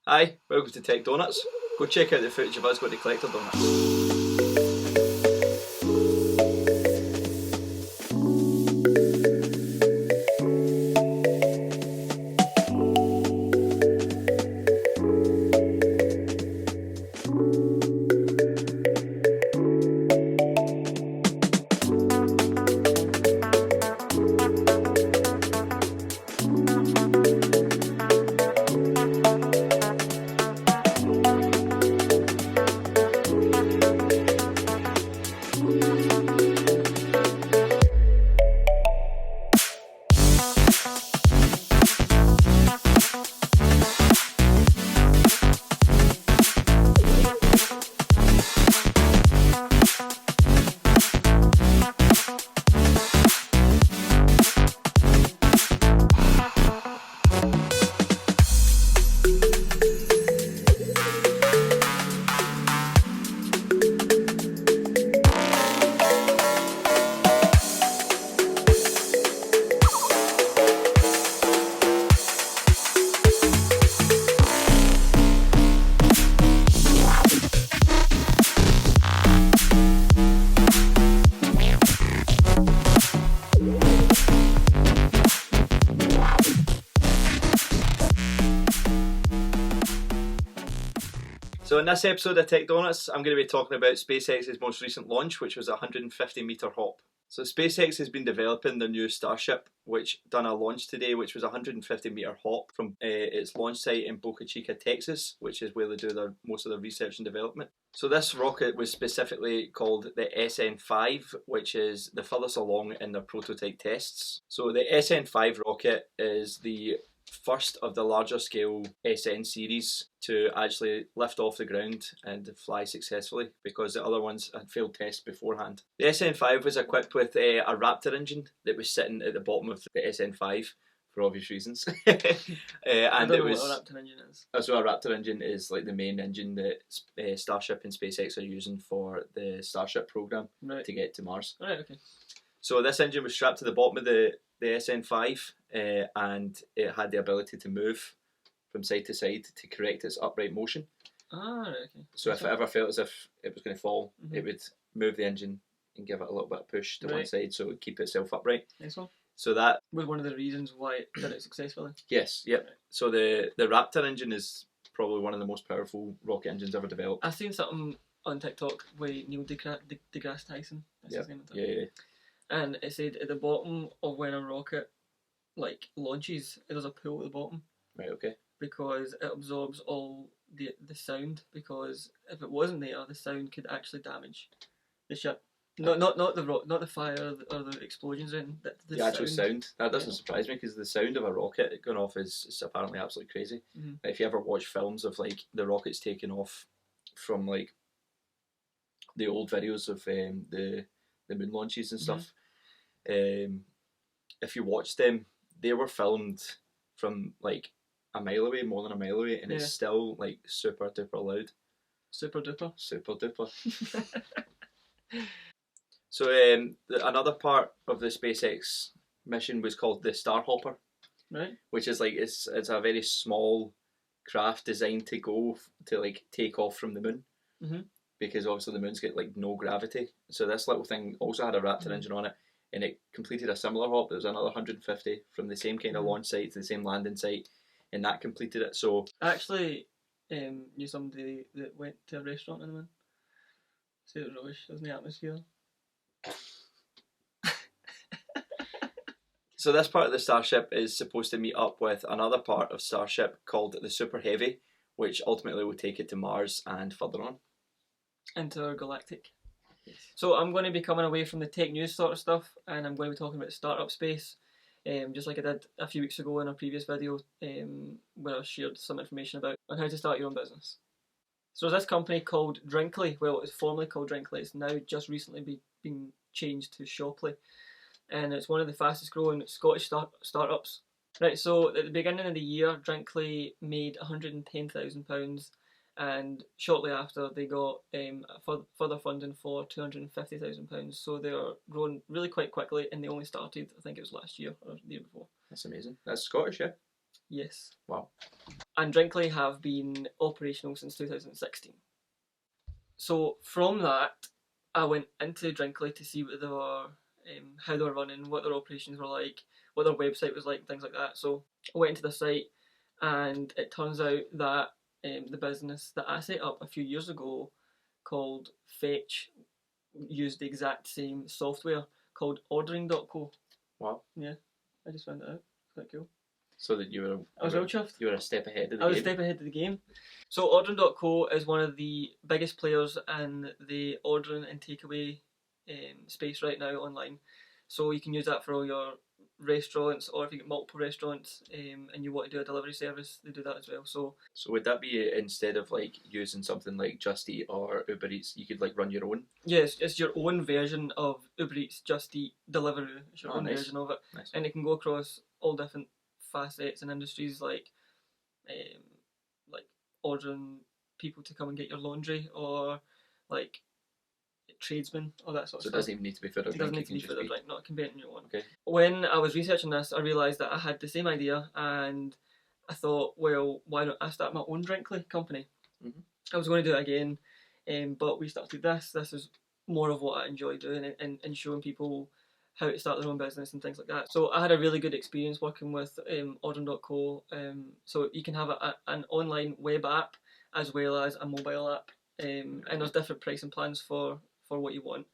Hi, welcome to Tech Donuts. Go check out the footage of us going to collect our donuts. So in this episode of Tech Donuts, I'm going to be talking about SpaceX's most recent launch, which was a 150-metre hop. So SpaceX has been developing their new Starship, which done a launch today, which was a 150-metre hop from its launch site in Boca Chica, Texas, which is where they do most of their research and development. So this rocket was specifically called the SN5, which is the furthest along in their prototype tests. So the SN5 rocket is the first of the larger scale SN series to actually lift off the ground and fly successfully, because the other ones had failed tests beforehand. The SN5 was equipped with a Raptor engine that was sitting at the bottom of the SN5 for obvious reasons. I don't know what a Raptor engine is. So a Raptor engine is like the main engine that Starship and SpaceX are using for the Starship program to get to Mars. Right, okay. So this engine was strapped to the bottom of the SN5 and it had the ability to move from side to side to correct its upright motion. Ah, right, okay. So if it ever felt as if it was going to fall, it would move the engine and give it a little bit of push to one side so it would keep itself upright. Nice one. So that was one of the reasons why it did it successfully. Yes, yep. Right. So the Raptor engine is probably one of the most powerful rocket engines ever developed. I've seen something on TikTok with Neil deGrasse Tyson. That's his name. Yeah. And it said at the bottom of when a rocket launches, there's a pool at the bottom. Right, okay. Because it absorbs all the sound, because if it wasn't there, the sound could actually damage the ship. Not the fire or the explosions in the actual sound. That doesn't surprise me, because the sound of a rocket going off is apparently absolutely crazy. Mm-hmm. If you ever watch films of the rockets taking off from the old videos of the moon launches and stuff, if you watch them, they were filmed from a mile away, more than a mile away, and it's still super duper loud. Super duper. Super duper. So another part of the SpaceX mission was called the Starhopper, right? Which is it's a very small craft designed to go to take off from the moon, because obviously the moon's got no gravity. So this little thing also had a Raptor engine on it, and it completed a similar hop. There was another 150 from the same kind of launch site to the same landing site, and that completed it. So I actually knew somebody that went to a restaurant in the moon. So it was rubbish. It was in the atmosphere. So this part of the Starship is supposed to meet up with another part of Starship called the Super Heavy, which ultimately will take it to Mars and further on. Into our galactic. Yes. So I'm going to be coming away from the tech news sort of stuff, and I'm going to be talking about startup space, just like I did a few weeks ago in a previous video, where I shared some information on how to start your own business. So there's this company called Drinkly. Well, it's formerly called Drinkly. It's now just recently been changed to Shopley. And it's one of the fastest growing Scottish startups. Right, so at the beginning of the year, Drinkly made £110,000, and shortly after they got further funding for £250,000. So they are growing really quite quickly, and they only started, I think it was last year or the year before. That's amazing. That's Scottish, yeah? Yes. Wow. And Drinkly have been operational since 2016. So from that, I went into Drinkly to see what they were, how they were running, what their operations were like, what their website was like, things like that. So I went into the site, and it turns out that the business that I set up a few years ago, called Fetch, used the exact same software called Ordering.co. Wow. Yeah, I just found that out. Quite cool. So that I was real chuffed. You were a step ahead of the game. I was a step ahead of the game. So Ordering.co is one of the biggest players in the ordering and takeaway space right now online. So you can use that for all your restaurants, or if you get multiple restaurants and you want to do a delivery service, they do that as well. So would that be, instead of like using something like Just Eat or Uber Eats, you could like run your own? yes, it's your own version of Uber Eats, Just Eat, Deliveroo. It's your own nice. version of it. Nice. And it can go across all different facets and industries, like ordering people to come and get your laundry, or like tradesmen, all that sort of stuff. So it doesn't even need to be food or drink. It doesn't need to be food or drink, not a convenient one. Okay. When I was researching this, I realised that I had the same idea, and I thought, well, why don't I start my own Drinkly company? Mm-hmm. I was going to do it again, but we started this. This is more of what I enjoy doing, and showing people how to start their own business and things like that. So I had a really good experience working with Ordering.co. So you can have an online web app as well as a mobile app, and there's different pricing plans for what you want.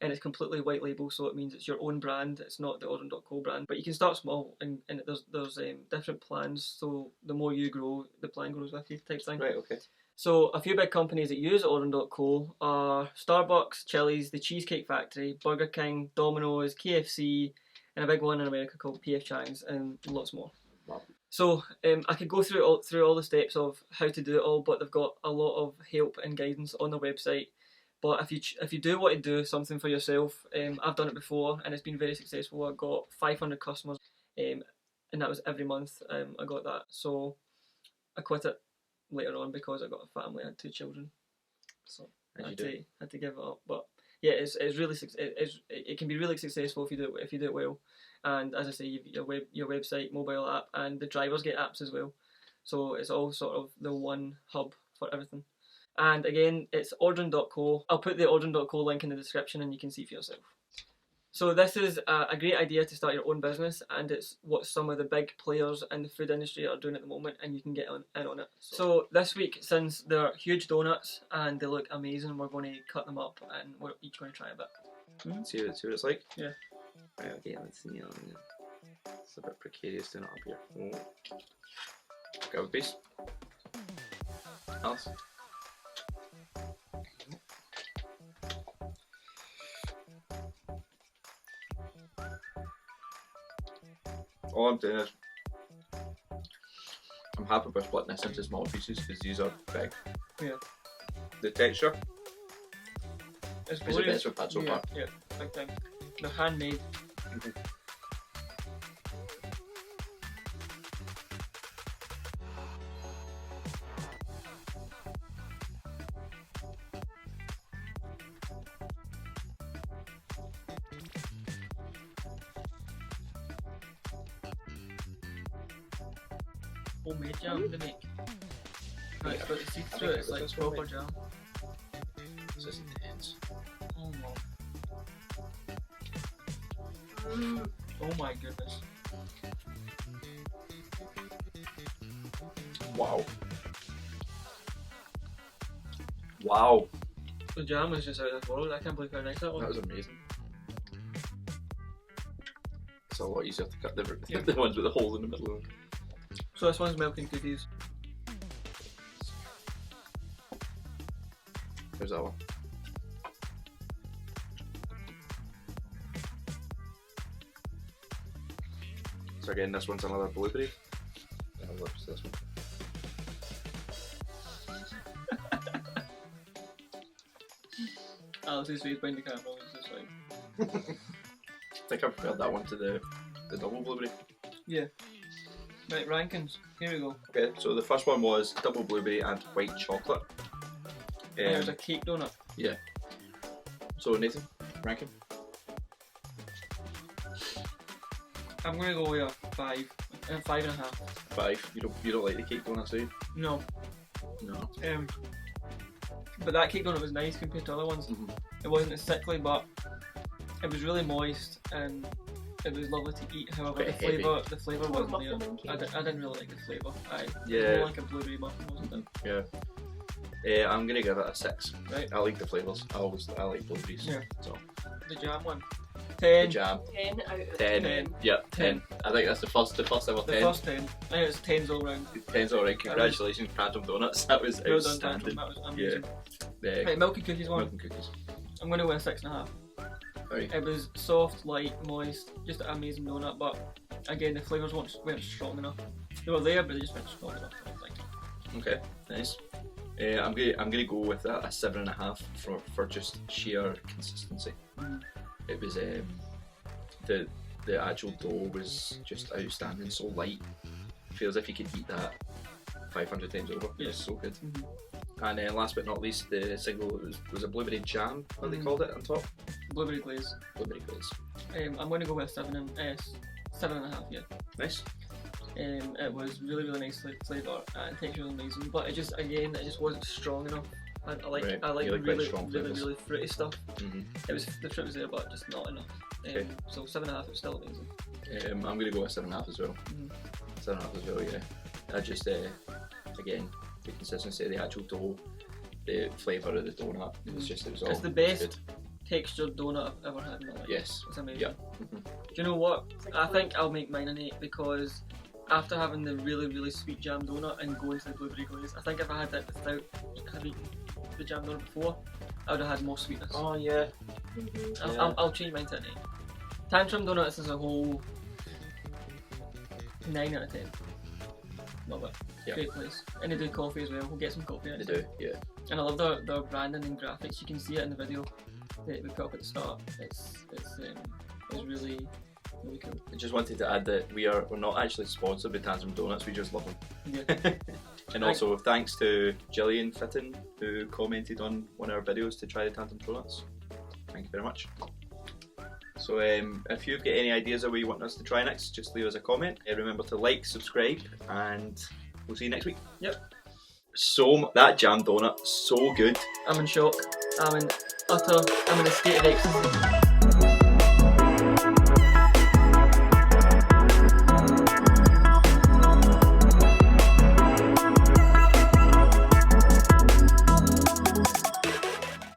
And it's completely white label, so it means it's your own brand. It's not the Ordering.co brand, but you can start small, and there's different plans. So the more you grow, the plan grows with you, type thing. Right. Okay. So a few big companies that use Ordering.co are Starbucks, Chili's, the Cheesecake Factory, Burger King, Domino's, KFC, and a big one in America called P.F. Chang's, and lots more. Wow. So I could go through all the steps of how to do it all, but they've got a lot of help and guidance on their website. But if you do want to do something for yourself, I've done it before and it's been very successful. I got 500 customers, and that was every month. I got that, so I quit it later on because I got a family. I had 2 children, so I had to give it up. But yeah, it's really it can be really successful if you do it well. And as I say, you've your website, mobile app, and the drivers get apps as well. So it's all sort of the one hub for everything. And again, it's Ordering.co. I'll put the Ordering.co link in the description and you can see for yourself. So this is a great idea to start your own business, and it's what some of the big players in the food industry are doing at the moment, and you can get in on it. So this week, since they're huge donuts and they look amazing, we're going to cut them up and we're each going to try a bit. See what it's like? Yeah. Right, okay, let's see. It's a bit precarious doing it up here. Go with base. Alice? All I'm doing is I'm happy with splitting this into small pieces because these are big. Yeah. The texture is the best we've had so far. Yeah, big time. They're handmade. Mm-hmm. Homemade jam they make. Right, it's got the seed through it, it's like proper jam. This is intense. Oh no. Oh my goodness. Wow. Wow. The jam was just out of this world. I can't believe how nice that was. That was amazing. It's a lot easier to cut the ones with the holes in the middle of them. So this one's milk and cookies. There's that one. So again, this one's another blueberry. What's this one? Alice's face behind the camera was just like... I think I preferred that one to the double blueberry. Yeah. Right, rankings. Here we go. Okay, so the first one was double blueberry and white chocolate. And there's a cake donut. Yeah. So Nathan, ranking? I'm going to go with a 5. 5.5. 5. You don't like the cake donuts, do you? No. No. But that cake donut was nice compared to other ones. It wasn't as sickly, but it was really moist and it was lovely to eat. However, the flavour wasn't there. I didn't really like the flavour. It was more like a blueberry muffin, wasn't it? Yeah. I'm gonna give it a 6. Right. I like the flavours. I like blueberries. Yeah. So. The jam one. 10. The jam. 10 out of 10. 10. Yeah. 10. I think that's the first ever 10. The first 10. I think it's 10s all round. 10's alright. Congratulations, Tantrum Donuts. That was Well done, outstanding. Tantrum. That was amazing. Yeah. Right, milk and cookies one. Milk and cookies. I'm going to go with a 6.5. Right. It was soft, light, moist, just an amazing donut, but again, the flavours weren't strong enough. They were there, but they just weren't strong enough, I don't think. Okay, nice. I'm gonna go with a 7.5 for just sheer consistency. It was the actual dough was just outstanding, so light. Feels if you could eat that 500 times over. Yeah. It's so good. And then last but not least, the single was a blueberry jam, what they called it on top. Blueberry glaze. Blueberry glaze. I'm going to go with 7.5. Yeah. Nice. It was really nice flavour and texture was amazing, but it just wasn't strong enough. I like really fruity stuff. The fruit was there, but just not enough. So 7.5 is still amazing. I'm gonna go with 7.5 as well. 7.5 as well, yeah. I just again, the consistency of the actual dough, the flavour of the donut. It's the best textured donut I've ever had in my life. Yes. It's amazing. Yeah. Do you know what? I think I'll make mine an 8 because after having the really sweet jam donut and going to the blueberry glaze, I think if I had that without having the jam donut before, I would have had more sweetness. Oh yeah. I'll change mine to an 8. Tantrum Donuts as a whole, 9 out of 10. Love it. Yeah. Great place. And they do coffee as well. We'll get some coffee. They do, yeah. And I love their branding and graphics. You can see it in the video that we put up at the start. It's really cool. I just wanted to add that we're not actually sponsored by Tantrum Donuts, we just love them. Yeah. And also thanks to Gillian Fitton who commented on one of our videos to try the Tantrum Donuts. Thank you very much. So if you've got any ideas of what you want us to try next, just leave us a comment. Remember to like, subscribe, and we'll see you next week. Yep. So that jam donut, so good. I'm in shock. I'm in a state of ecstasy.